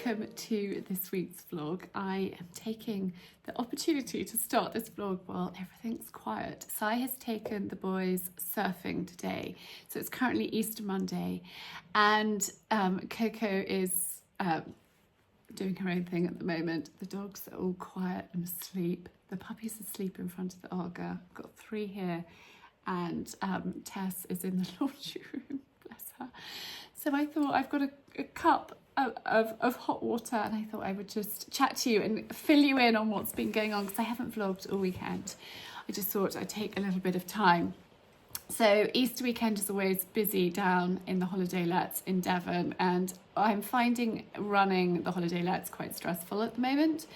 welcome to this week's vlog. I am taking the opportunity to start this vlog while everything's quiet. Sai has taken the boys surfing today, so it's currently Easter Monday, and Coco is doing her own thing at the moment. The dogs are all quiet and asleep. The puppy's asleep in front of the Arga. I've got 3 here, and Tess is in the laundry room, bless her. So I thought I've got a cup of hot water, and I thought I would just chat to you and fill you in on what's been going on, because I haven't vlogged all weekend. I just thought I'd take a little bit of time. So Easter weekend is always busy down in the holiday lets in Devon, and I'm finding running the holiday lets quite stressful at the moment.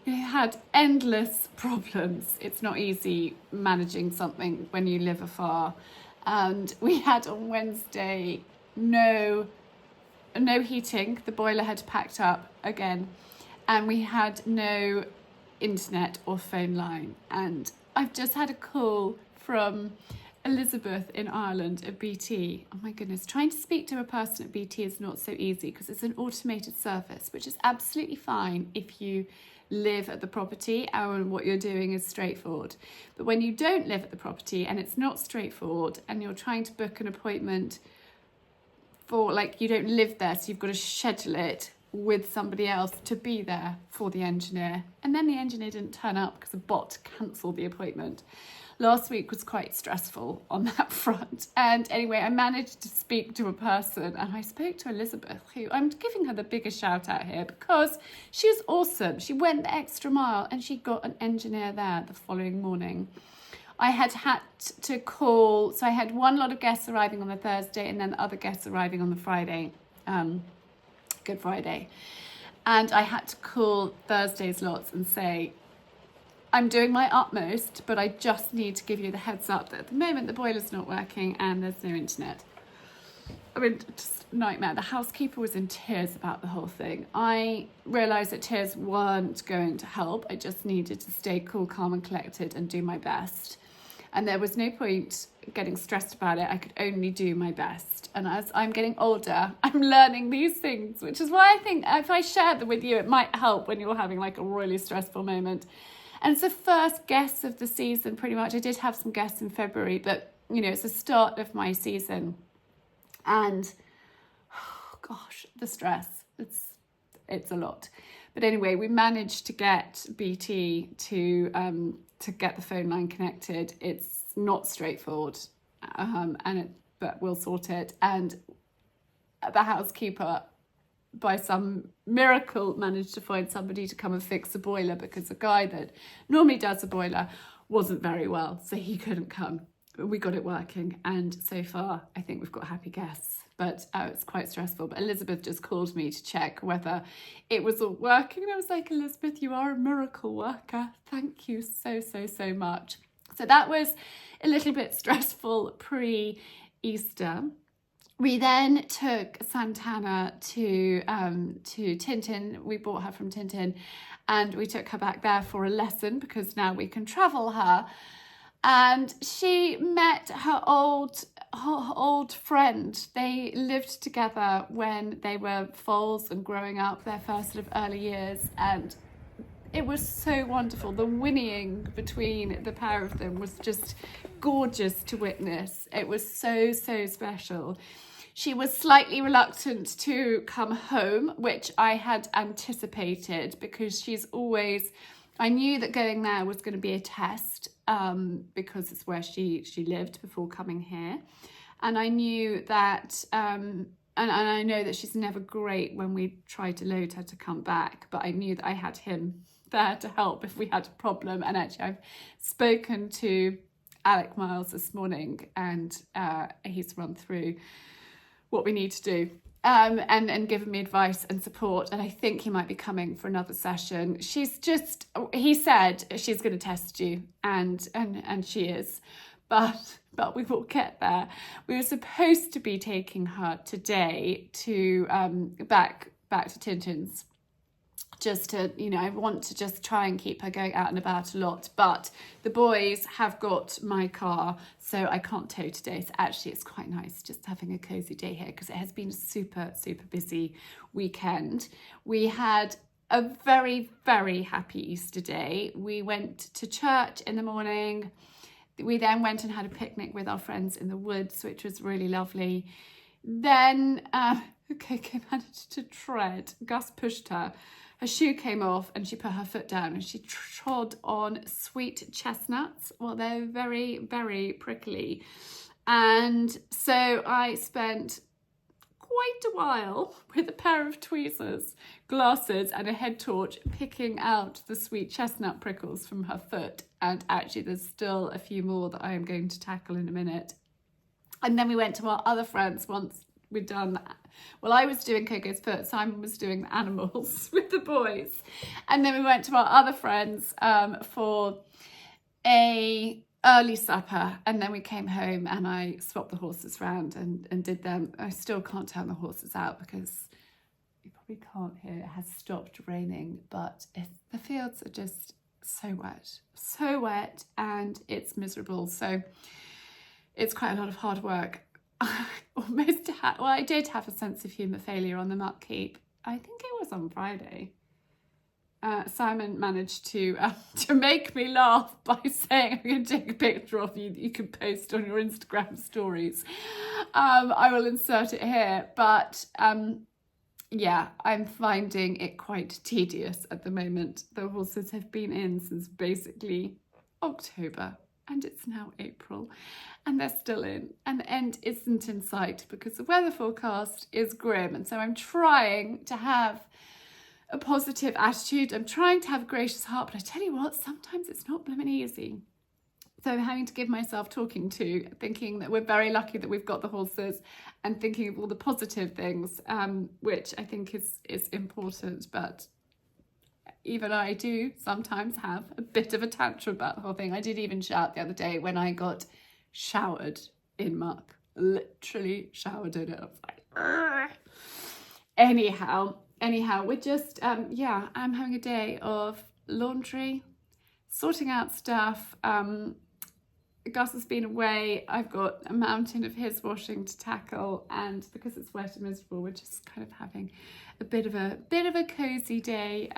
We had endless problems. It's not easy managing something when you live afar. And we had on Wednesday no heating. The boiler had packed up again, and we had no internet or phone line. And I've just had a call from Elizabeth in Ireland at BT. Oh my goodness, trying to speak to a person at BT is not so easy because it's an automated service, which is absolutely fine if you live at the property and what you're doing is straightforward. But when you don't live at the property and it's not straightforward, and you're trying to book an appointment for, like, you don't live there, so you've got to schedule it with somebody else to be there for the engineer, and then the engineer didn't turn up because a bot cancelled the appointment. Last week was quite stressful on that front, and anyway, I managed to speak to a person, and I spoke to Elizabeth, who I'm giving her the biggest shout out here because she was awesome. She went the extra mile and she got an engineer there the following morning. I had to call, so I had one lot of guests arriving on the Thursday and then the other guests arriving on the Friday, Good Friday. And I had to call Thursday's lots and say, I'm doing my utmost, but I just need to give you the heads up that at the moment the boiler's not working and there's no internet. I mean, just nightmare. The housekeeper was in tears about the whole thing. I realised that tears weren't going to help. I just needed to stay cool, calm and collected and do my best. And there was no point getting stressed about it. I could only do my best. And as I'm getting older, I'm learning these things, which is why I think if I shared them with you, it might help when you're having like a really stressful moment. And it's the first guests of the season, pretty much. I did have some guests in February, but, you know, it's the start of my season. And, oh gosh, the stress, it's a lot. But anyway, we managed to get BT to get the phone line connected. It's not straightforward, but we'll sort it. And the housekeeper, by some miracle, managed to find somebody to come and fix the boiler, because the guy that normally does the boiler wasn't very well, so he couldn't come. We got it working, and so far I think we've got happy guests, but it's quite stressful. But Elizabeth just called me to check whether it was all working, and I was like, Elizabeth, you are a miracle worker, thank you so much. So that was a little bit stressful pre-Easter. We then took Santana to Tintin. We bought her from Tintin, and we took her back there for a lesson because now we can travel her. And she met her old friend. They lived together when they were foals and growing up, their first sort of early years, and it was so wonderful. The whinnying between the pair of them was just gorgeous to witness. It was so special. She was slightly reluctant to come home, which I had anticipated, because she's always, I knew that going there was going to be a test, because it's where she lived before coming here. And I knew that, and I know that she's never great when we try to load her to come back, but I knew that I had him there to help if we had a problem. And actually I've spoken to Alec Miles this morning, and he's run through what we need to do, and given me advice and support, and I think he might be coming for another session. He said she's going to test you, and she is, but we will get there. We were supposed to be taking her today to back to Tintin's, just to, you know, I want to just try and keep her going out and about a lot. But the boys have got my car, so I can't tow today. So actually it's quite nice just having a cozy day here, because it has been a super, super busy weekend. We had a very, very happy Easter day. We went to church in the morning. We then went and had a picnic with our friends in the woods, which was really lovely. Then Coco managed to tread. Gus pushed her. Her shoe came off and she put her foot down and she trod on sweet chestnuts. Well, they're very, very prickly. And so I spent quite a while with a pair of tweezers, glasses and a head torch picking out the sweet chestnut prickles from her foot. And actually there's still a few more that I am going to tackle in a minute. And then we went to our other friends once we'd done that. Well, I was doing Coco's foot, Simon was doing the animals with the boys. And then we went to our other friends for a early supper, and then we came home and I swapped the horses around and did them. I still can't turn the horses out because you probably can't hear, it has stopped raining, but the fields are just so wet and it's miserable. So it's quite a lot of hard work. I did have a sense of humour failure on the muck heap. I think it was on Friday. Simon managed to make me laugh by saying, I'm going to take a picture of you that you can post on your Instagram stories. I will insert it here. But yeah, I'm finding it quite tedious at the moment. The horses have been in since basically October. And it's now April and they're still in and the end isn't in sight because the weather forecast is grim. And so I'm trying to have a positive attitude. I'm trying to have a gracious heart, but I tell you what, sometimes it's not blooming easy. So I'm having to give myself talking to, thinking that we're very lucky that we've got the horses and thinking of all the positive things, which I think is important. But even I do sometimes have a bit of a tantrum about the whole thing. I did even shout the other day when I got showered in muck, literally showered in it. I was like, argh. Anyhow, we're just, yeah, I'm having a day of laundry, sorting out stuff. Gus has been away. I've got a mountain of his washing to tackle, and because it's wet and miserable, we're just kind of having a bit of a cozy day,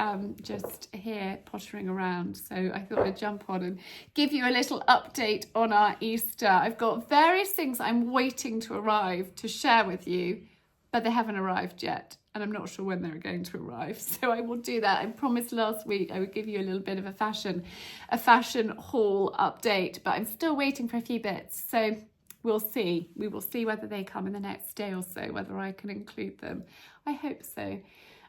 just here pottering around. So I thought I'd jump on and give you a little update on our Easter. I've got various things I'm waiting to arrive to share with you, but they haven't arrived yet. And I'm not sure when they're going to arrive. So I will do that. I promised last week I would give you a little bit of a fashion haul update, but I'm still waiting for a few bits. So we'll see. We will see whether they come in the next day or so, whether I can include them. I hope so.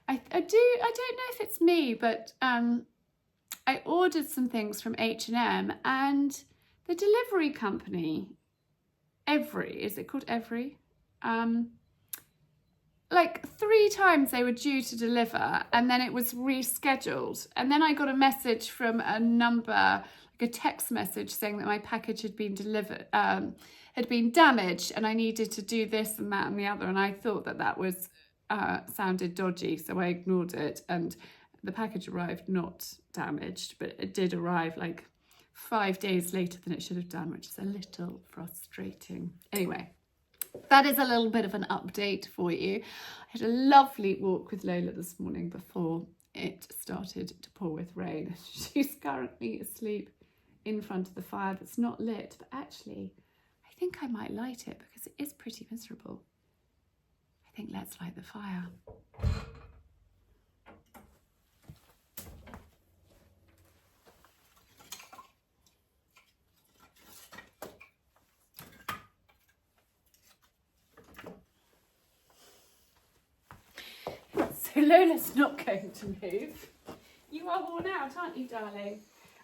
I don't know if it's me, but I ordered some things from H&M and the delivery company, is it called Every? Like 3 times they were due to deliver and then it was rescheduled. And then I got a message from a number, like a text message saying that my package had been delivered, had been damaged and I needed to do this and that and the other. And I thought that was, sounded dodgy. So I ignored it and the package arrived not damaged, but it did arrive like 5 days later than it should have done, which is a little frustrating. Anyway. That is a little bit of an update for you. I had a lovely walk with Lola this morning before it started to pour with rain. She's currently asleep in front of the fire that's not lit, but actually I think I might light it because it is pretty miserable. I think let's light the fire. So Lola's not going to move. You are worn out, aren't you, darling?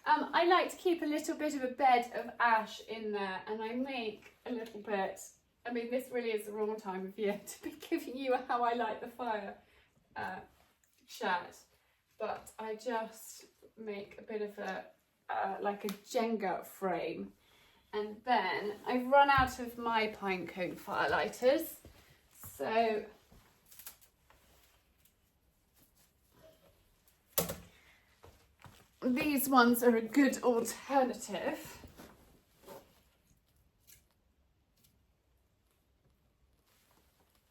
I like to keep a little bit of a bed of ash in there, and I make a little bit. I mean, this really is the wrong time of year to be giving you a how I light the fire chat, but I just make a bit of a, like a Jenga frame. And then I've run out of my pine cone fire lighters, so these ones are a good alternative.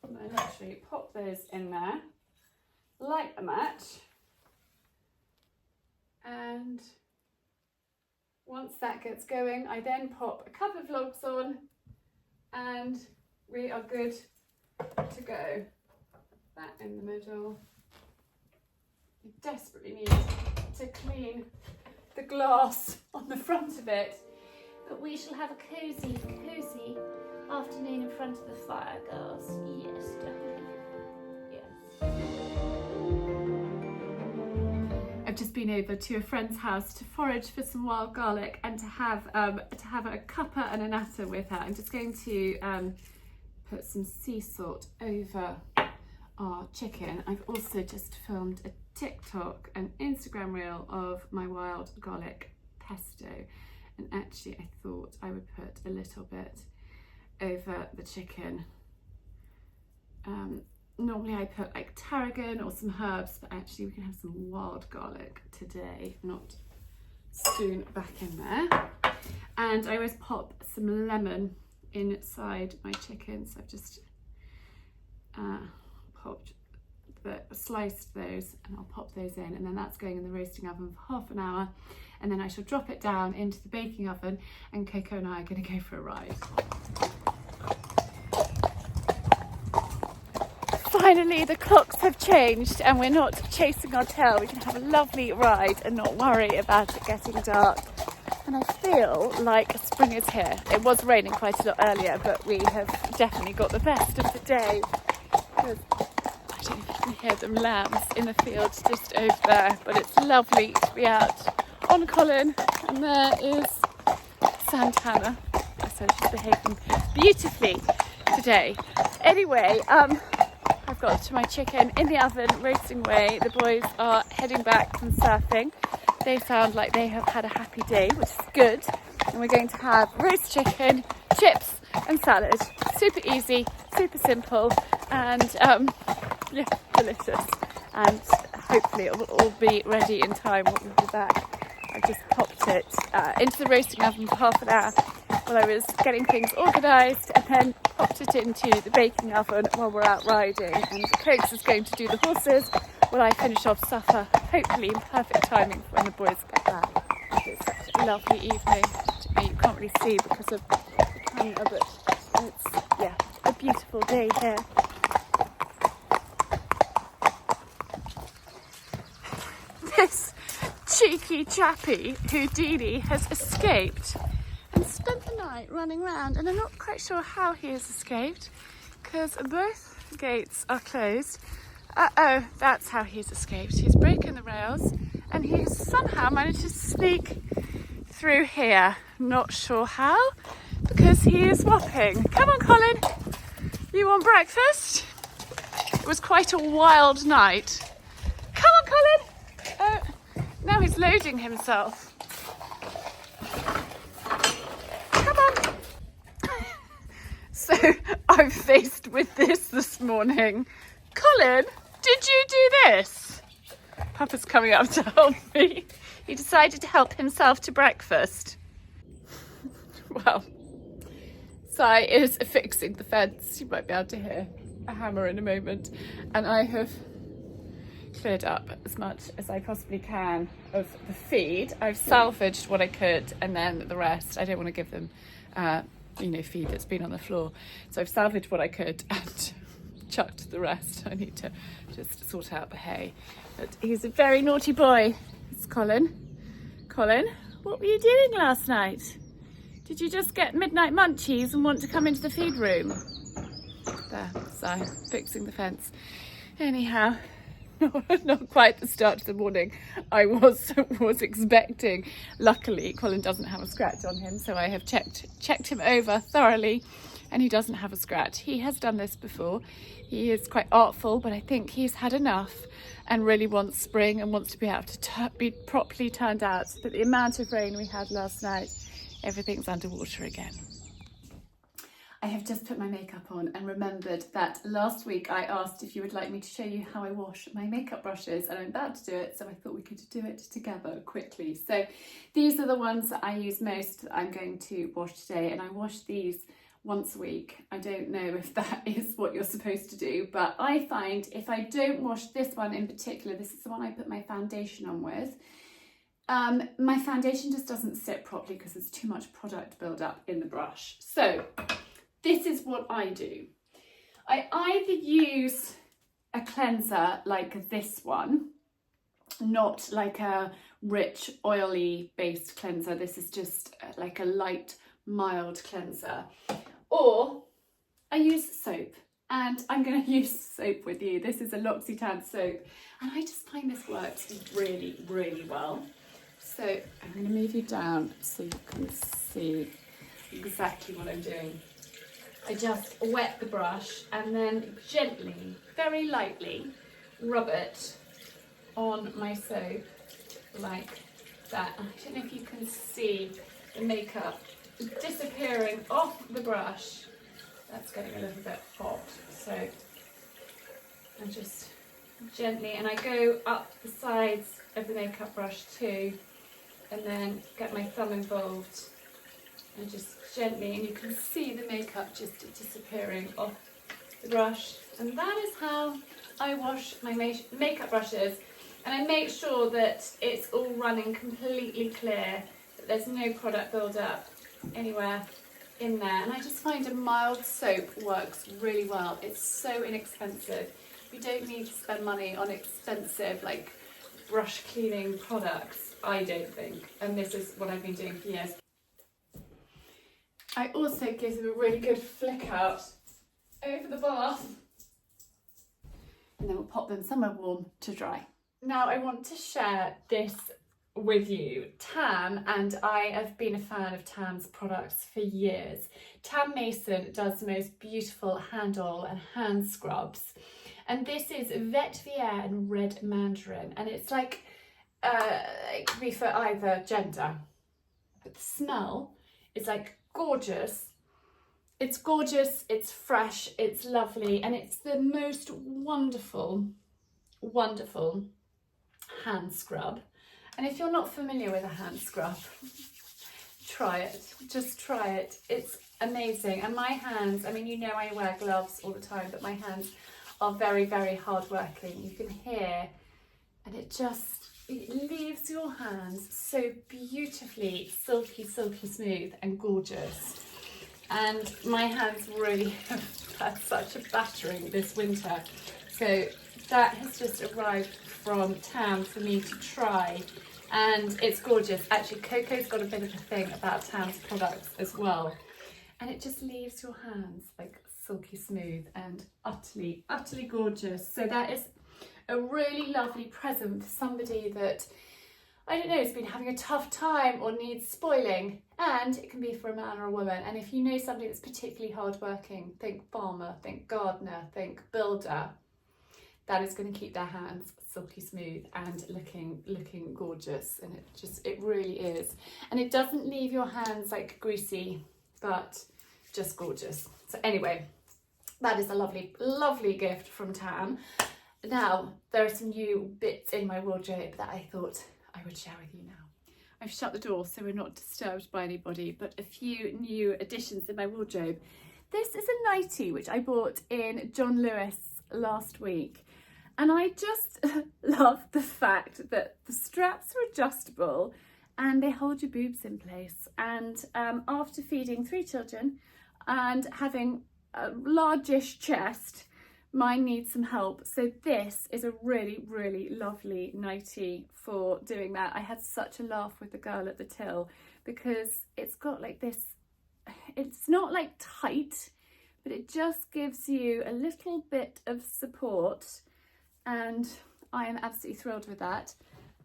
And I literally pop those in there, light a match, and once that gets going, I then pop a couple of logs on and we are good to go. That in the middle. You desperately need to clean the glass on the front of it. But we shall have a cosy afternoon in front of the fire, girls. Yes, darling. Yes. I've just been over to a friend's house to forage for some wild garlic and to have a cuppa and a natter with her. I'm just going to put some sea salt over our chicken. I've also just filmed a TikTok and Instagram reel of my wild garlic pesto, and actually I thought I would put a little bit over the chicken. Normally I put like tarragon or some herbs, but actually we can have some wild garlic today, not soon back in there. And I always pop some lemon inside my chicken, so I've just sliced those, and I'll pop those in, and then that's going in the roasting oven for half an hour, and then I shall drop it down into the baking oven, and Coco and I are going to go for a ride. Finally, the clocks have changed and we're not chasing our tail. We can have a lovely ride and not worry about it getting dark. And I feel like spring is here. It was raining quite a lot earlier, but we have definitely got the best of the day. I don't know if you can hear them lambs in the field just over there, but it's lovely to be out on Colin. And there is Santana. So she's behaving beautifully today. Anyway, I've got my chicken in the oven roasting away. The boys are heading back from surfing. They sound like they have had a happy day, which is good. And we're going to have roast chicken, chips and salad. Super easy, super simple, and yeah, delicious. And hopefully it will all be ready in time when we'll be back. I've just popped it into the roasting oven for half an hour while I was getting things organised, and then popped it into the baking oven while we're out riding. And Cokes is going to do the horses while I finish off supper, hopefully in perfect timing for when the boys get back. It's such a lovely evening. You can't really see because of the camera, but it's, yeah, a beautiful day here. This cheeky chappy, Houdini, has escaped and spent the night running around, and I'm not quite sure how he has escaped because both gates are closed. Uh-oh, that's how he's escaped. He's broken the rails and he has somehow managed to sneak through here. Not sure how, because he is whopping. Come on, Colin, you want breakfast? It was quite a wild night. Come on, Colin. Oh, now he's loading himself. Come on. So I'm faced with this morning. Colin, did you do this? Papa's coming up to help me. He decided to help himself to breakfast. Well, Sai is fixing the fence. You might be able to hear a hammer in a moment. And I have cleared up as much as I possibly can of the feed. I've salvaged what I could, and then the rest, I don't want to give them, feed that's been on the floor. So I've salvaged what I could and chucked the rest. I need to just sort out the hay. But he's a very naughty boy. It's Colin. Colin, what were you doing last night? Did you just get midnight munchies and want to come into the feed room? There, so fixing the fence. Anyhow, not quite the start of the morning I was expecting. Luckily, Colin doesn't have a scratch on him, so I have checked him over thoroughly, and he doesn't have a scratch. He has done this before. He is quite artful, but I think he's had enough and really wants spring and wants to be able to be properly turned out. But the amount of rain we had last night, everything's underwater again. I have just put my makeup on and remembered that last week I asked if you would like me to show you how I wash my makeup brushes, and I'm about to do it, so I thought we could do it together quickly. So these are the ones that I use most that I'm going to wash today, and I wash these once a week. I don't know if that is what you're supposed to do, but I find if I don't wash this one in particular, this is the one I put my foundation on with, my foundation just doesn't sit properly because there's too much product build-up in the brush. So this is what I do. I either use a cleanser like this one, not like a rich oily based cleanser. This is just like a light mild cleanser, or I use soap, and I'm going to use soap with you. This is a L'Occitane soap, and I just find this works really, really well. So I'm going to move you down so you can see exactly what I'm doing. I just wet the brush and then gently, very lightly, rub it on my soap like that. I don't know if you can see the makeup disappearing off the brush. That's getting a little bit hot, so I just gently, and I go up the sides of the makeup brush too, and then get my thumb involved and just gently, and you can see the makeup just disappearing off the brush. And that is how I wash my makeup brushes, and I make sure that it's all running completely clear, that there's no product build-up anywhere in there. And I just find a mild soap works really well. It's so inexpensive. You don't need to spend money on expensive like brush cleaning products, I don't think, and this is what I've been doing for years. I also give them a really good flick out over the bath, and then we'll pop them somewhere warm to dry. Now I want to share this with you. Tam and I have been a fan of Tam's products for years. Tam Mason does the most beautiful hand oil and hand scrubs, and this is vetiver and red mandarin, and it's like it could be for either gender, but the smell is like gorgeous. It's gorgeous, it's fresh, it's lovely, and it's the most wonderful hand scrub. And if you're not familiar with a hand scrub, try it, just try it. It's amazing. And my hands, I mean, you know I wear gloves all the time, but my hands are very, very hard working. You can hear, and it leaves your hands so beautifully silky, silky smooth and gorgeous. And my hands really have had such a battering this winter. So that has just arrived from Tam for me to try, and it's gorgeous. Actually, Coco's got a bit of a thing about Tam's products as well, and it just leaves your hands like silky smooth and utterly, utterly gorgeous. So that is a really lovely present for somebody that, I don't know, has been having a tough time or needs spoiling, and it can be for a man or a woman. And if you know somebody that's particularly hardworking, think farmer, think gardener, think builder, that is going to keep their hands silky smooth and looking gorgeous. And it really is. And it doesn't leave your hands like greasy, but just gorgeous. So anyway, that is a lovely, lovely gift from Tam. Now, there are some new bits in my wardrobe that I thought I would share with you now. I've shut the door so we're not disturbed by anybody, but a few new additions in my wardrobe. This is a nightie which I bought in John Lewis last week, and I just love the fact that the straps are adjustable and they hold your boobs in place. And after feeding 3 children and having a largish chest, mine needs some help. So this is a really, really lovely nightie for doing that. I had such a laugh with the girl at the till because it's got like this, it's not like tight, but it just gives you a little bit of support, and I am absolutely thrilled with that.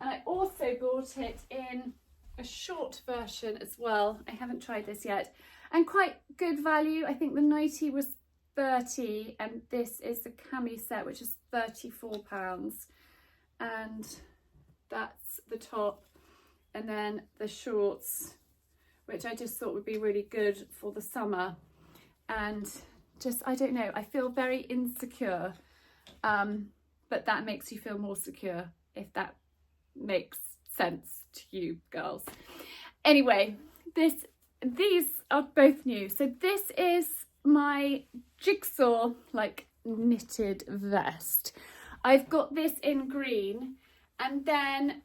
And I also bought it in a short version as well. I haven't tried this yet, and quite good value. I think the nightie was 30, and this is the cami set, which is £34, and that's the top, and then the shorts, which I just thought would be really good for the summer. and just, I don't know, I feel very insecure, but that makes you feel more secure, if that makes sense to you girls. Anyway, these are both new. So this is my jigsaw like knitted vest. I've got this in green, and then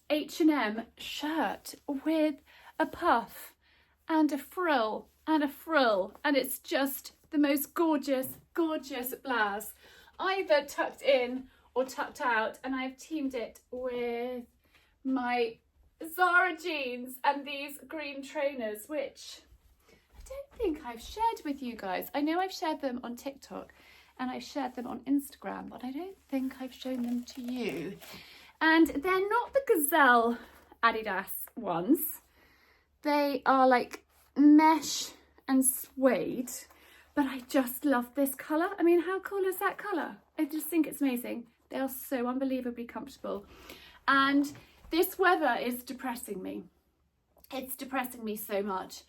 H&M shirt with a puff and a frill and a frill, and it's just the most gorgeous blouse, either tucked in or tucked out, and I've teamed it with my Zara jeans and these green trainers, which I don't think I've shared with you guys. I know I've shared them on TikTok and I've shared them on Instagram, but I don't think I've shown them to you. And they're not the Gazelle Adidas ones. They are like mesh and suede, but I just love this colour. I mean, how cool is that colour? I just think it's amazing. They are so unbelievably comfortable. And this weather is depressing me. It's depressing me so much.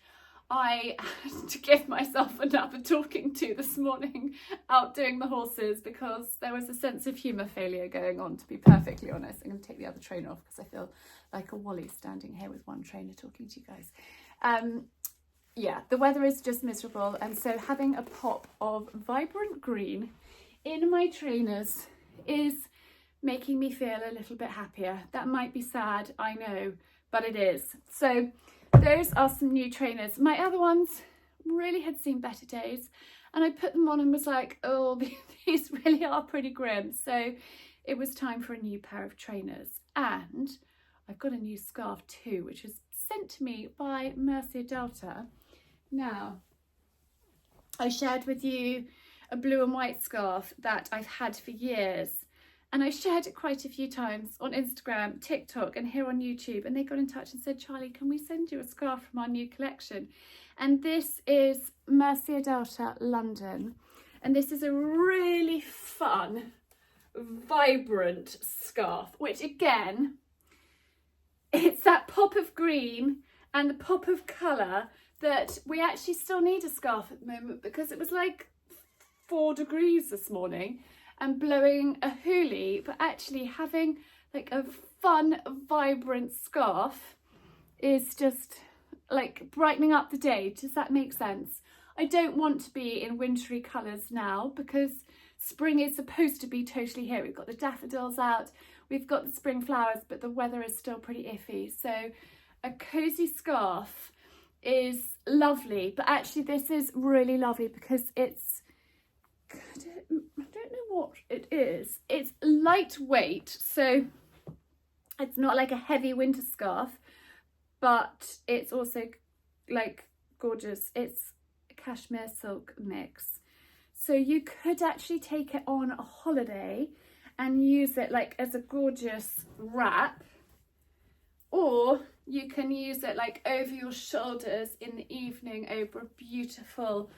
I had to give myself another talking to this morning out doing the horses, because there was a sense of humour failure going on, to be perfectly honest. I'm going to take the other trainer off because I feel like a Wally standing here with one trainer talking to you guys. Yeah, the weather is just miserable, and so having a pop of vibrant green in my trainers is making me feel a little bit happier. That might be sad, I know, but it is. So those are some new trainers. My other ones really had seen better days, and I put them on and was like, oh, these really are pretty grim. So it was time for a new pair of trainers. And I've got a new scarf too, which was sent to me by Mercia Delta. Now, I shared with you a blue and white scarf that I've had for years, and I shared it quite a few times on Instagram, TikTok, and here on YouTube, and they got in touch and said, Charlie, can we send you a scarf from our new collection? And this is Mercia Delta London, and this is a really fun, vibrant scarf, which again, it's that pop of green and the pop of colour that we actually still need a scarf at the moment, because it was like 4 degrees this morning and blowing a hoolie, but actually having like a fun, vibrant scarf is just like brightening up the day. Does that make sense? I don't want to be in wintry colours now, because spring is supposed to be totally here. We've got the daffodils out, we've got the spring flowers, but the weather is still pretty iffy. So a cosy scarf is lovely, but actually this is really lovely because it's, I don't know what it is. It's lightweight, so it's not like a heavy winter scarf, but it's also like gorgeous. It's a cashmere silk mix. So you could actually take it on a holiday and use it like as a gorgeous wrap, or you can use it like over your shoulders in the evening over a beautiful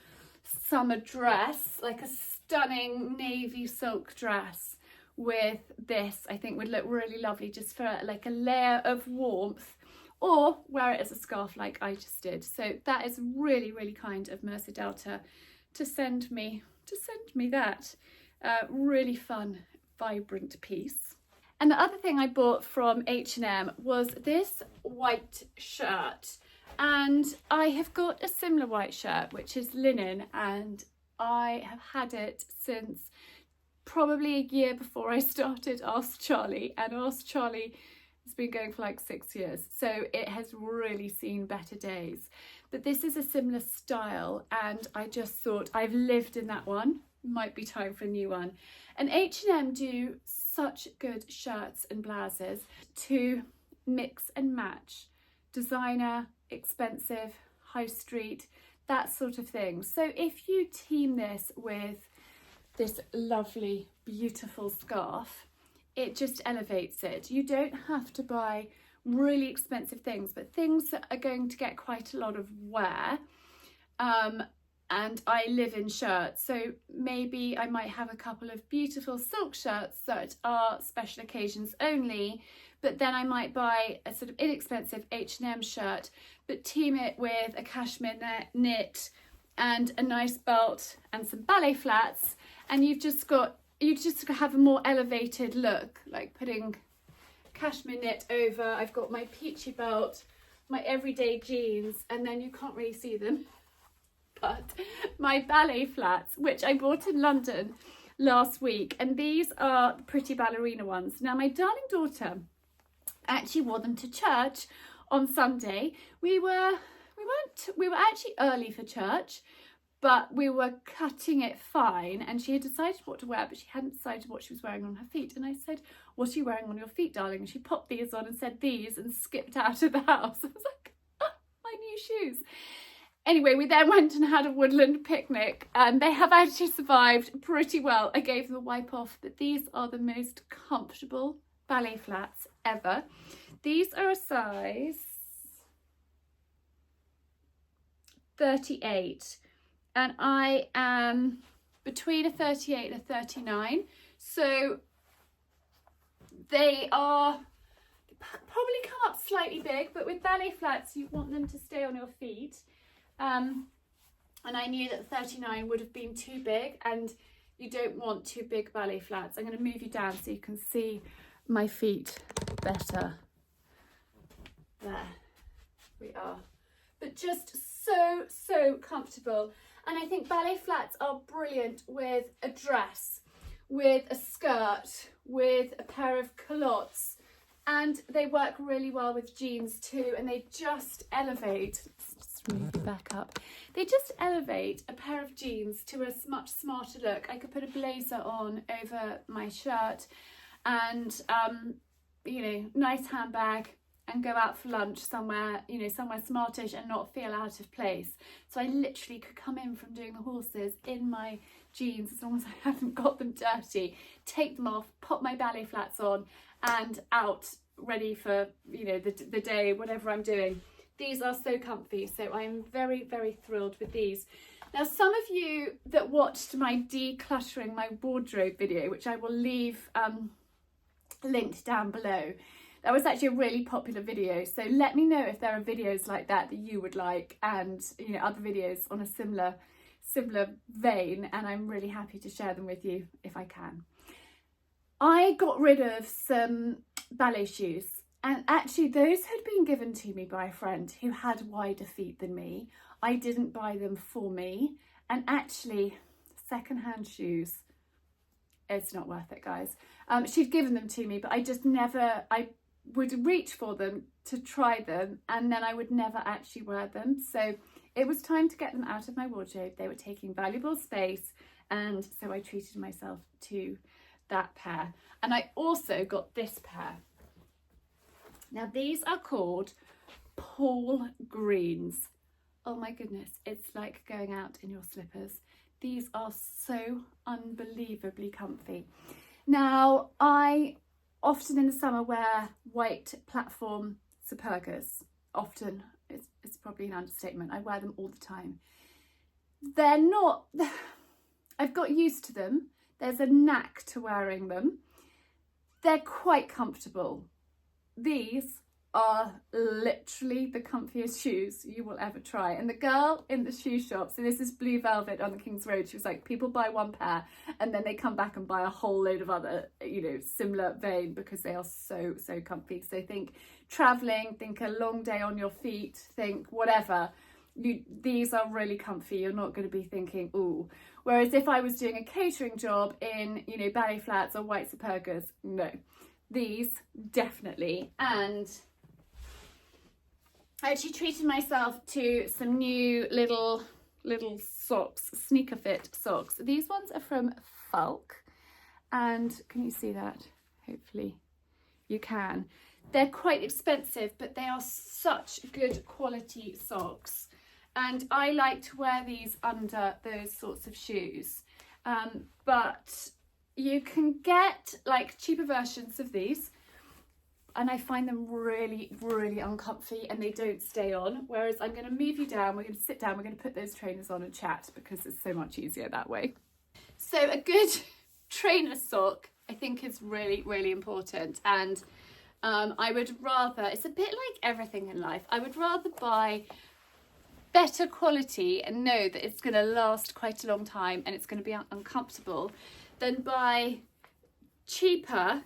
summer dress, like a stunning navy silk dress with this. I think would look really lovely just for like a layer of warmth, or wear it as a scarf like I just did. So that is really, really kind of Mercia Delta to send me that really fun, vibrant piece. And the other thing I bought from H&M was this white shirt, and I have got a similar white shirt which is linen, and I have had it since probably a year before I started Ask Charlie, and Ask Charlie has been going for like 6 years, so it has really seen better days. But this is a similar style, and I just thought, I've lived in that one, might be time for a new one. And H&M do such good shirts and blouses to mix and match, designer, expensive, high street, that sort of thing. So if you team this with this lovely, beautiful scarf, it just elevates it. You don't have to buy really expensive things, but things that are going to get quite a lot of wear. And I live in shirts, so maybe I might have a couple of beautiful silk shirts that are special occasions only, but then I might buy a sort of inexpensive H&M shirt, but team it with a cashmere knit and a nice belt and some ballet flats, and you just have a more elevated look, like putting cashmere knit over. I've got my peachy belt, my everyday jeans, and then you can't really see them, but my ballet flats, which I bought in London last week, and these are the pretty ballerina ones. Now my darling daughter actually wore them to church on Sunday. We were actually early for church, but we were cutting it fine, and she had decided what to wear, but she hadn't decided what she was wearing on her feet. And I said, "What are you wearing on your feet, darling?" And she popped these on and said these, and skipped out of the house. I was like, "Oh, my new shoes." Anyway, we then went and had a woodland picnic, and they have actually survived pretty well. I gave them a wipe off, but these are the most comfortable ballet flats ever. These are a size 38, and I am between a 38 and a 39, so they probably come up slightly big, but with ballet flats you want them to stay on your feet, and I knew that 39 would have been too big, and you don't want too big ballet flats. I'm going to move you down so you can see my feet better. There we are. But just so comfortable. And I think ballet flats are brilliant with a dress, with a skirt, with a pair of culottes, and they work really well with jeans too, and they just elevate. Let's just move it back up. They just elevate a pair of jeans to a much smarter look. I could put a blazer on over my shirt, and you know, nice handbag, and go out for lunch somewhere, you know, somewhere smartish and not feel out of place. So I literally could come in from doing the horses in my jeans, as long as I haven't got them dirty, take them off, pop my ballet flats on, and out ready for, you know, the day, whatever I'm doing. These are so comfy, so I'm very thrilled with these. Now, some of you that watched my decluttering my wardrobe video, which I will leave linked down below, that was actually a really popular video, so let me know if there are videos like that that you would like, and you know, other videos on a similar vein, and I'm really happy to share them with you if I can. I got rid of some ballet shoes, and actually those had been given to me by a friend who had wider feet than me. I didn't buy them for me, and actually secondhand shoes, it's not worth it, guys. She'd given them to me, but I would reach for them to try them, and then I would never actually wear them. So it was time to get them out of my wardrobe. They were taking valuable space, and so I treated myself to that pair. And I also got this pair. Now these are called Paul Greens. Oh my goodness, it's like going out in your slippers. These are so unbelievably comfy. Now, I often in the summer wear white platform Supergas. Often, it's probably an understatement. I wear them all the time. They're not, I've got used to them. There's a knack to wearing them. They're quite comfortable. These are literally the comfiest shoes you will ever try. And the girl in the shoe shop, so this is Blue Velvet on the King's Road, she was like, people buy one pair and then they come back and buy a whole load of other, you know, similar vein, because they are so comfy. So think traveling, think a long day on your feet, think whatever. These are really comfy. You're not going to be thinking, ooh. Whereas if I was doing a catering job in, you know, ballet flats or white Supergas, no. These definitely. And I actually treated myself to some new little socks, sneaker fit socks. These ones are from Falk, and can you see that? Hopefully you can. They're quite expensive, but they are such good quality socks, and I like to wear these under those sorts of shoes, but you can get like cheaper versions of these, and I find them really uncomfy, and they don't stay on. Whereas I'm going to move you down, we're going to sit down, we're going to put those trainers on and chat, because it's so much easier that way. So a good trainer sock, I think, is really important, and I would rather, it's a bit like everything in life, I would rather buy better quality and know that it's going to last quite a long time and it's going to be uncomfortable than buy cheaper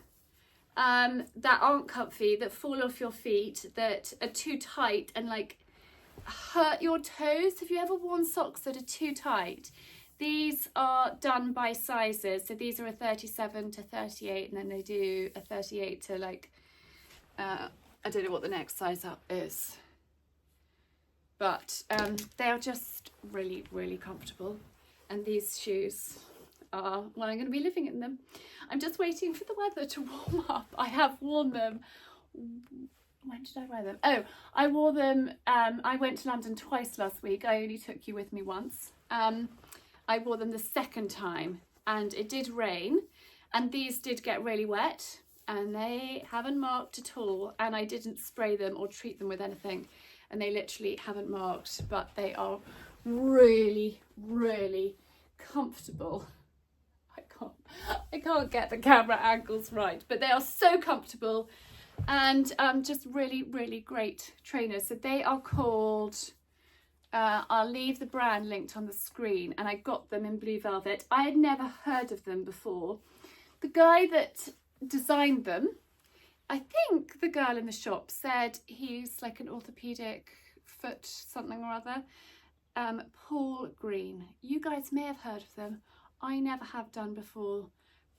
that aren't comfy, that fall off your feet, that are too tight and like hurt your toes. Have you ever worn socks that are too tight? These are done by sizes, so these are a 37 to 38, and then they do a 38 to like I don't know what the next size up is, but they are just really, really comfortable. And these shoes are, well, I'm going to be living in them. I'm just waiting for the weather to warm up. I have worn them. When did I wear them? Oh, I wore them, I went to London twice last week. I only took you with me once. I wore them the second time and it did rain and these did get really wet and they haven't marked at all, and I didn't spray them or treat them with anything, and they literally haven't marked, but they are really, really comfortable. I can't get the camera angles right, but they are so comfortable and just really, really great trainers. So they are called, I'll leave the brand linked on the screen, and I got them in blue velvet. I had never heard of them before. The guy that designed them, I think the girl in the shop said he's like an orthopedic foot something or other, Paul Green. You guys may have heard of them. I never have done before,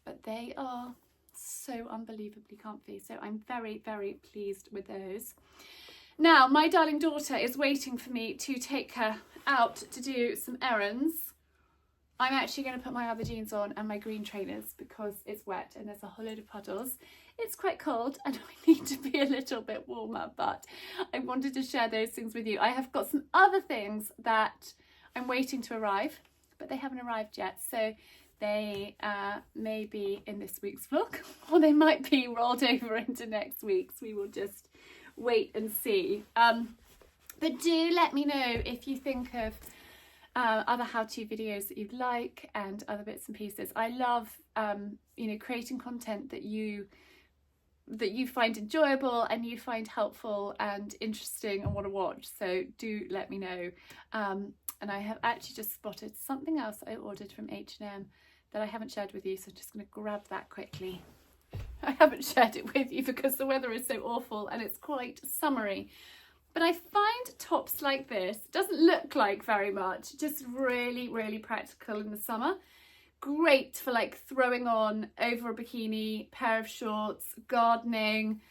but they are so unbelievably comfy. So I'm very, very pleased with those. Now, my darling daughter is waiting for me to take her out to do some errands. I'm actually going to put my other jeans on and my green trainers because it's wet and there's a whole load of puddles. It's quite cold and I need to be a little bit warmer, but I wanted to share those things with you. I have got some other things that I'm waiting to arrive, but they haven't arrived yet. So they may be in this week's vlog, or they might be rolled over into next week's. We will just wait and see. But do let me know if you think of other how-to videos that you'd like and other bits and pieces. I love you know, creating content that you find enjoyable and you find helpful and interesting and want to watch, so do let me know. And I have actually just spotted something else I ordered from H&M that I haven't shared with you, so I'm just going to grab that quickly. I haven't shared it with you because the weather is so awful and it's quite summery. But I find tops like this, doesn't look like very much, just really, really practical in the summer. Great for like throwing on over a bikini, pair of shorts, gardening,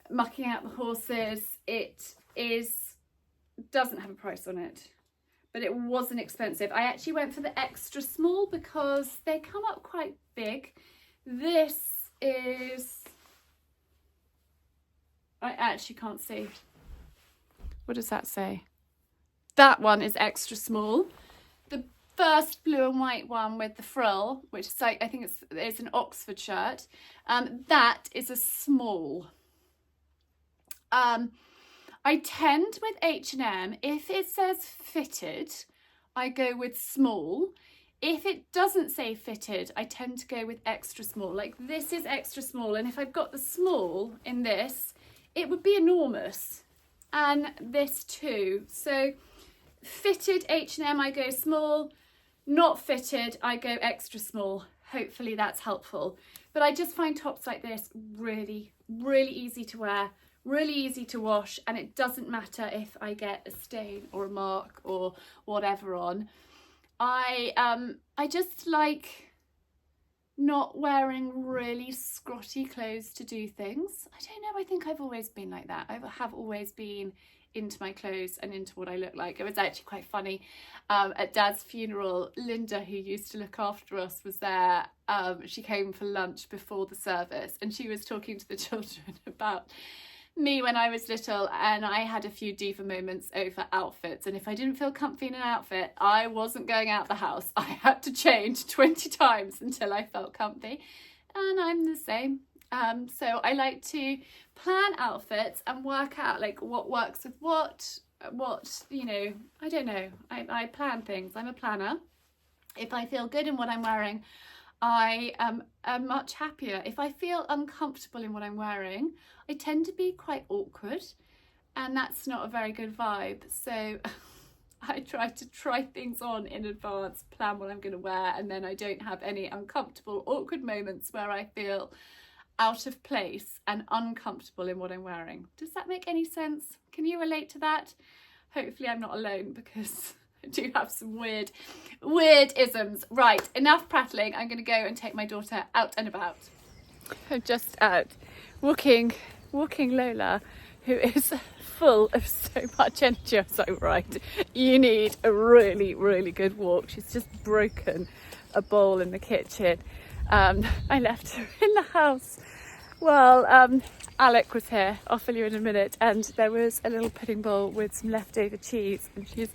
mucking out the horses. It doesn't have a price on it, but it wasn't expensive. I actually went for the extra small because they come up quite big. This is, I actually can't see. What does that say? That one is extra small. The first blue and white one with the frill, which is like, I think it's an Oxford shirt, that is a small. I tend with H&M, if it says fitted, I go with small. If it doesn't say fitted, I tend to go with extra small. Like this is extra small, and if I've got the small in this, it would be enormous. And this too. So fitted H&M, I go small. Not fitted, I go extra small. Hopefully that's helpful. But I just find tops like this really, really easy to wear, really easy to wash, and it doesn't matter if I get a stain or a mark or whatever on. I just like not wearing really scrotty clothes to do things. I don't know, I think I've always been like that. I have always been into my clothes and into what I look like. It was actually quite funny. At Dad's funeral, Linda, who used to look after us, was there. She came for lunch before the service and she was talking to the children about me when I was little, and I had a few diva moments over outfits, and if I didn't feel comfy in an outfit, I wasn't going out the house. I had to change 20 times until I felt comfy, and I'm the same. So I like to plan outfits and work out like what works with what, you know, I don't know. I plan things. I'm a planner. If I feel good in what I'm wearing, I am much happier. If I feel uncomfortable in what I'm wearing, I tend to be quite awkward, and that's not a very good vibe. So I try to try things on in advance, plan what I'm going to wear, and then I don't have any uncomfortable, awkward moments where I feel out of place and uncomfortable in what I'm wearing. Does that make any sense? Can you relate to that? Hopefully I'm not alone, because I do have some weird isms. Right, enough prattling. I'm going to go and take my daughter out and about. I'm just out walking Lola, who is full of so much energy. I was like, right, you need a really, really good walk. She's just broken a bowl in the kitchen. I left her in the house. Well, Alec was here, I'll fill you in a minute, and there was a little pudding bowl with some leftover cheese, and she's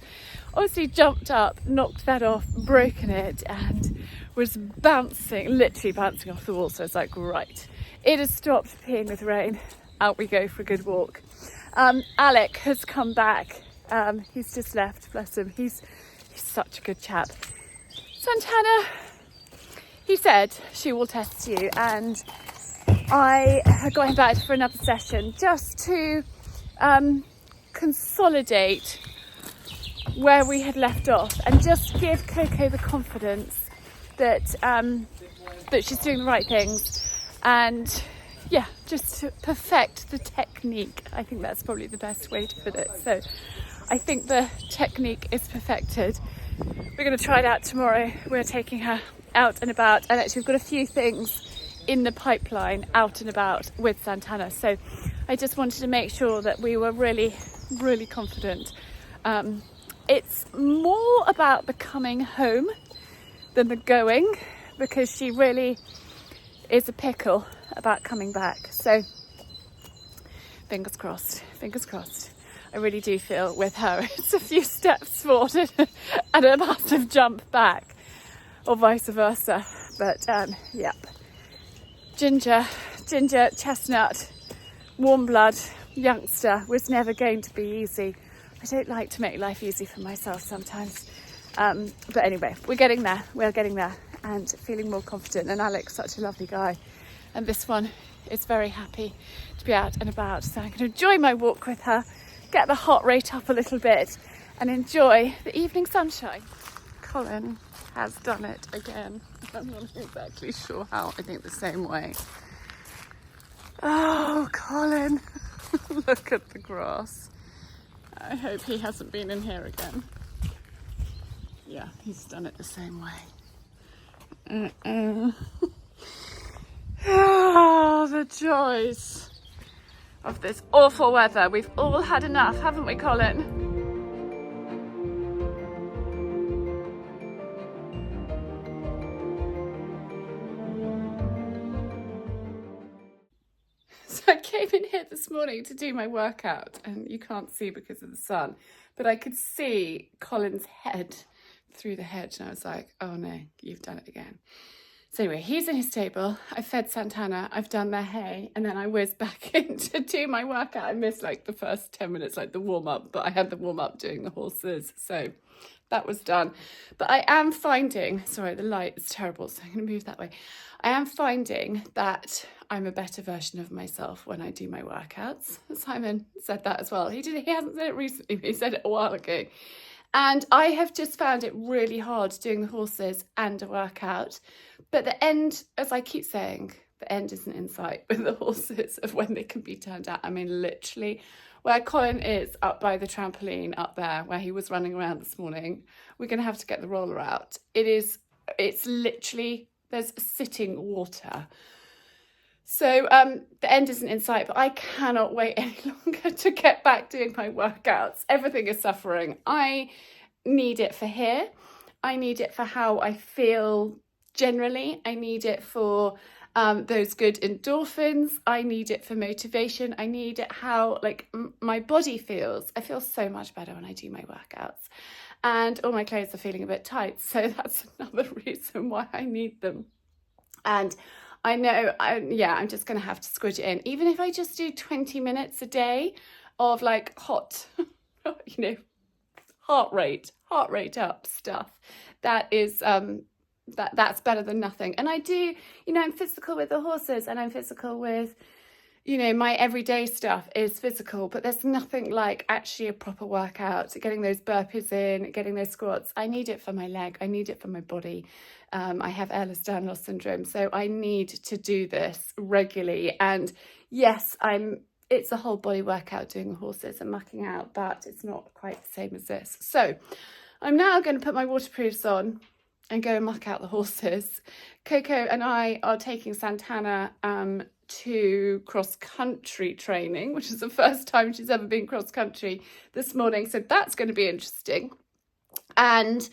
obviously jumped up, knocked that off, broken it, and was literally bouncing off the wall. So I was like, right, it has stopped peeing with rain, out we go for a good walk. Alec has come back, he's just left, bless him, he's such a good chap. Santana, he said she will test you, and I got him back for another session just to consolidate where we had left off and just give Coco the confidence that that she's doing the right things, and yeah, just to perfect the technique. I think that's probably the best way to put it. So I think the technique is perfected. We're going to try it out tomorrow. We're taking her out and about, and actually we've got a few things in the pipeline out and about with Santana. So I just wanted to make sure that we were really, really confident. It's more about the coming home than the going, because she really is a pickle about coming back. So fingers crossed, fingers crossed. I really do feel with her it's a few steps forward and a massive jump back, or vice versa. But yep. Ginger, chestnut, warm blood, youngster was never going to be easy. I don't like to make life easy for myself sometimes. But anyway, we're getting there, and feeling more confident. And Alec's such a lovely guy. And this one is very happy to be out and about. So I'm going to enjoy my walk with her, get the heart rate up a little bit, and enjoy the evening sunshine. Colin has done it again. I'm not exactly sure how. I think the same way. Oh, Colin, look at the grass. I hope he hasn't been in here again. Yeah, he's done it the same way. Oh, the joys of this awful weather. We've all had enough, haven't we, Colin? So I came in here this morning to do my workout, and you can't see because of the sun, but I could see Colin's head through the hedge, and I was like, oh no, you've done it again. So anyway, he's in his stable. I fed Santana, I've done their hay, and then I whizzed back in to do my workout. I missed like the first 10 minutes, like the warm-up, but I had the warm-up doing the horses, so that was done. But I am finding, sorry, the light is terrible, so I'm going to move that way. I am finding that I'm a better version of myself when I do my workouts. Simon said that as well. He hasn't said it recently, but he said it a while ago. And I have just found it really hard doing the horses and a workout. But the end, as I keep saying, the end isn't in sight with the horses of when they can be turned out. I mean, literally, where Colin is up by the trampoline up there, where he was running around this morning, we're going to have to get the roller out. It's literally, there's sitting water. So the end isn't in sight, but I cannot wait any longer to get back doing my workouts. Everything is suffering. I need it for here. I need it for how I feel generally. I need it for those good endorphins. I need it for motivation. I need it how my body feels. I feel so much better when I do my workouts. And all my clothes are feeling a bit tight. So that's another reason why I need them. And I know, I'm just going to have to squidge it in. Even if I just do 20 minutes a day of like hot, heart rate up stuff, that is, that's better than nothing. And I do, I'm physical with the horses, and I'm physical with you know, my everyday stuff is physical, but there's nothing like actually a proper workout, getting those burpees in, getting those squats. I need it for my leg. I need it for my body. I have Ehlers-Danlos syndrome, so I need to do this regularly. And yes, it's a whole body workout doing the horses and mucking out, but it's not quite the same as this. So I'm now going to put my waterproofs on and go and muck out the horses. Coco and I are taking Santana to cross-country training, which is the first time she's ever been cross-country this morning. So that's going to be interesting. And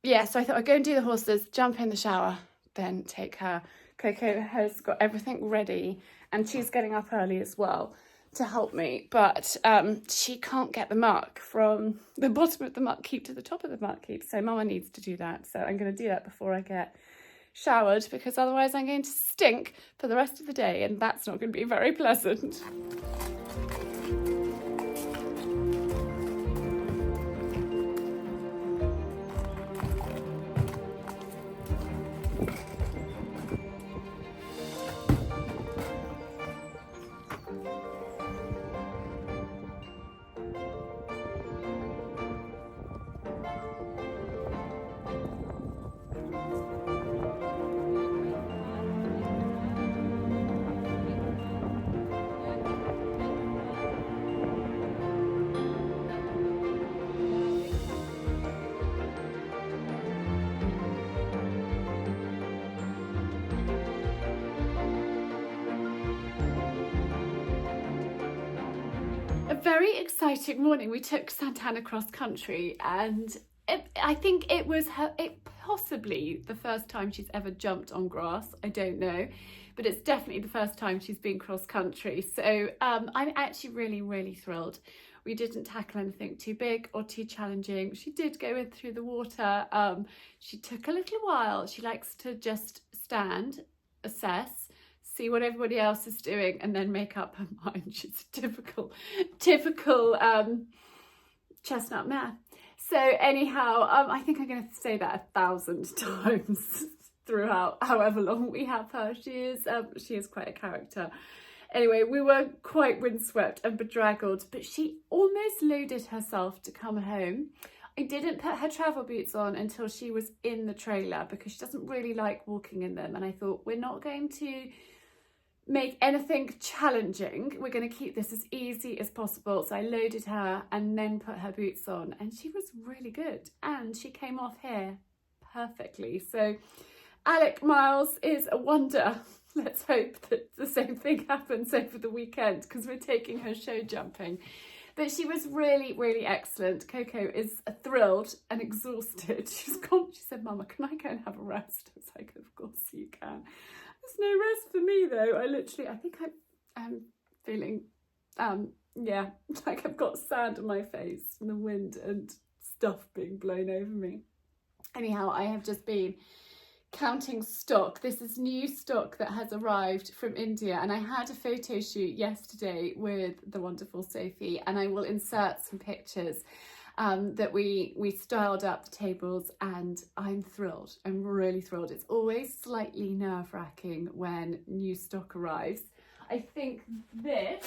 yeah, so I thought I'd go and do the horses, jump in the shower, then take her. Coco has got everything ready and she's getting up early as well to help me, but she can't get the muck from the bottom of the muck heap to the top of the muck heap, so Mama needs to do that. So I'm going to do that before I get showered, because otherwise I'm going to stink for the rest of the day, and that's not going to be very pleasant. A very exciting morning. We took Santana cross country, and I think it was possibly the first time she's ever jumped on grass. I don't know, but it's definitely the first time she's been cross country. So I'm actually really thrilled. We didn't tackle anything too big or too challenging. She did go in through the water. She took a little while. She likes to just stand, assess, see what everybody else is doing, and then make up her mind. She's a typical chestnut mare. So anyhow, I think I'm going to say that 1,000 times throughout however long we have her. She is quite a character. Anyway, we were quite windswept and bedraggled, but she almost loaded herself to come home. I didn't put her travel boots on until she was in the trailer, because she doesn't really like walking in them. And I thought, we're not going to make anything challenging. We're going to keep this as easy as possible. So I loaded her and then put her boots on, and she was really good. And she came off here perfectly. So Alec Miles is a wonder. Let's hope that the same thing happens over the weekend, because we're taking her show jumping. But she was really excellent. Coco is thrilled and exhausted. She's gone. She said, "Mama, can I go and have a rest?" I was like, "Of course you can." There's no rest for me though. I think I'm feeling, yeah, like I've got sand on my face from the wind and stuff being blown over me. Anyhow, I have just been counting stock. This is new stock that has arrived from India, and I had a photo shoot yesterday with the wonderful Sophie, and I will insert some pictures that we styled up the tables, and I'm thrilled. I'm really thrilled. It's always slightly nerve-wracking when new stock arrives. I think they're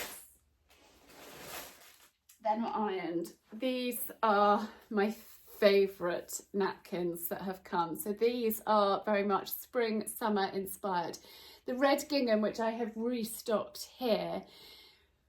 not ironed. These are my favourite napkins that have come. So these are very much spring summer inspired. The red gingham, which I have restocked here,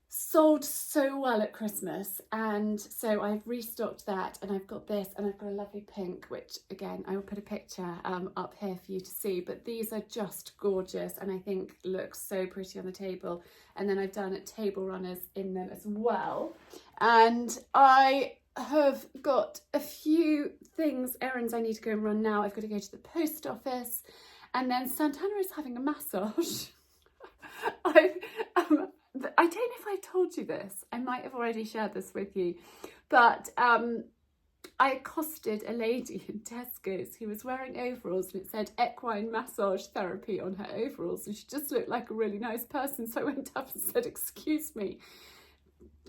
sold so well at Christmas, and so I've restocked that, and I've got this, and I've got a lovely pink, which again I will put a picture up here for you to see, but these are just gorgeous and I think look so pretty on the table. And then I've done table runners in them as well, and I have got a few errands I need to go and run now. I've got to go to the post office, and then Santana is having a massage. I don't know if I told you this. I might have already shared this with you, but I accosted a lady in Tesco's who was wearing overalls, and it said equine massage therapy on her overalls, and she just looked like a really nice person. So I went up and said, "Excuse me,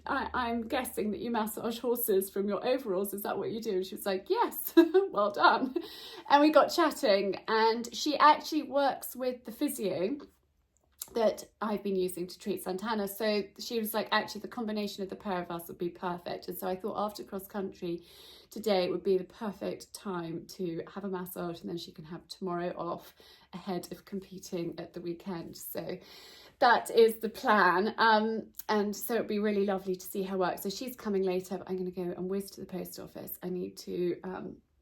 I'm guessing that you massage horses from your overalls. Is that what you do?" And she was like, "Yes." Well done. And we got chatting, and she actually works with the physio that I've been using to treat Santana. So she was like, actually the combination of the pair of us would be perfect. And so I thought after cross country today would be the perfect time to have a massage, and then she can have tomorrow off ahead of competing at the weekend. So that is the plan. And so it'd be really lovely to see her work. So she's coming later, but I'm going to go and whiz to the post office. I need to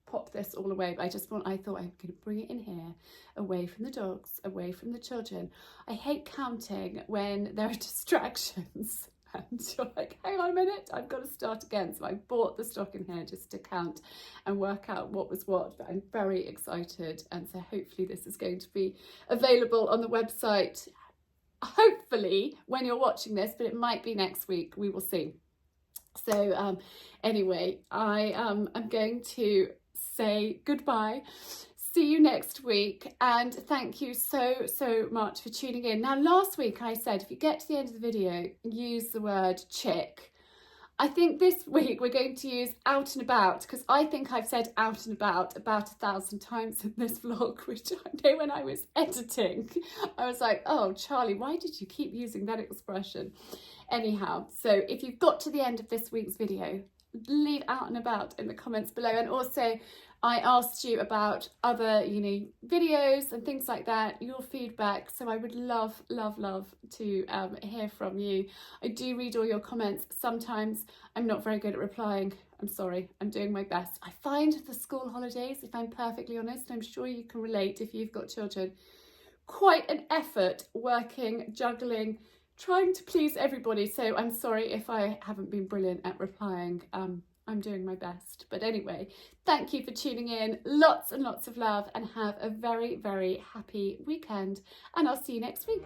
pop this all away, but I thought I'm going to bring it in here, away from the dogs, away from the children. I hate counting when there are distractions and you're like, hang on a minute, I've got to start again. So I bought the stock in here just to count and work out what was what, but I'm very excited, and so hopefully this is going to be available on the website, hopefully when you're watching this, but it might be next week, we will see. So anyway, I am going to say goodbye, see you next week, and thank you so much for tuning in. Now last week I said if you get to the end of the video, use the word chick. I think this week we're going to use out and about, because I think I've said out and about 1,000 times in this vlog, which I know when I was editing I was like, oh Charlie, why did you keep using that expression? Anyhow, so if you've got to the end of this week's video, leave out and about in the comments below. And also I asked you about other videos and things like that, your feedback, so I would love to hear from you. I do read all your comments. Sometimes I'm not very good at replying, I'm sorry, I'm doing my best. I find the school holidays, if I'm perfectly honest, I'm sure you can relate if you've got children, quite an effort working, juggling, trying to please everybody. So I'm sorry if I haven't been brilliant at replying. I'm doing my best. But anyway, thank you for tuning in. Lots and lots of love, and have a very happy weekend. And I'll see you next week.